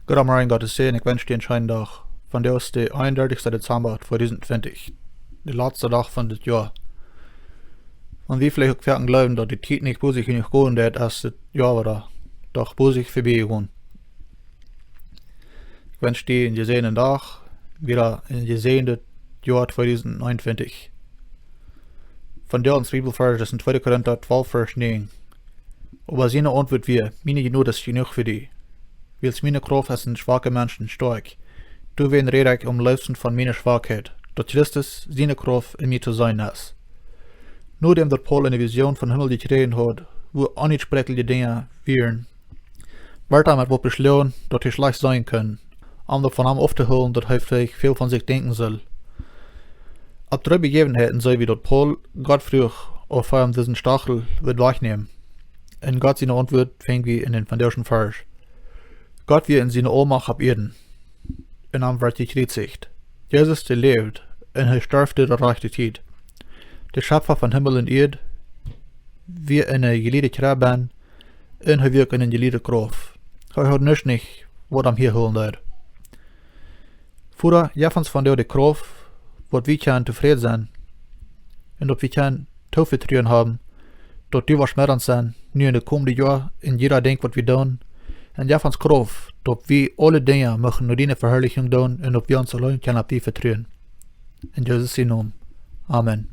Good morning, Gott ist sehen, ich wünsche dir einen schönen Tag. Von der ist der 31. Dezember 2020, der letzte Tag von das Jahr. Und wie vielleicht auch werden glauben, dass die Zeit nicht busig genug gehen wird, als das Jahr war, doch busig vorbeigegangen. Ich wünsche dir einen gesehenen Tag, wieder ein gesehenes Jahr 2029. Von der uns Bibelvers ist in 2. Korinta 12, Vers 9. Aber siene Auntwuat wir, Miene Jnod ist jenuach für die. Wiels Miene Krauft ist ein schwake Menschen, stoakj. Du wen rede ich leefsten von meiner Schwakheit, dass Christus seine Krauft in mir zu sein ist. Nur dem dat Paul eine Vision von Himmel gekregen hat, wo unsprechliche Dinge wären, wird er mit wat beschlossen, dass er schlecht sein können, um von ihm aufzuholen, dass er vielleicht viel von sich denken soll. Ab 3 Begebenheiten sei wie dat Paul Gott früh auf diesen Stachel wird wegnehmen. Und Gott seine Antwort fängt wie in den vanderschen Vers. Gott wie in seine Ohnmacht ab Erden. In ihm wird gekreuzigt. Jesus, der lebt, und er starb der rechte Zeit. Der Schöpfer von Himmel und Erde, wie in eine geliebte Krabben, und er wirkt in eine geliebte Kraft. Er hat nicht, was am hier holen wird. Vorher, jefans von der Kraft, wat wir können zufrieden sein, und ob wir können Vertrauen haben, dort die was mehr sein, nur in den kommenden Jahren, in jeder denkt, was wir tun, und jefans Kraft, dort wir alle Dinge machen nur die Verherrlichung tun, und ob wir uns allein können auf die vertrauen. In Jesus' Namen. Amen.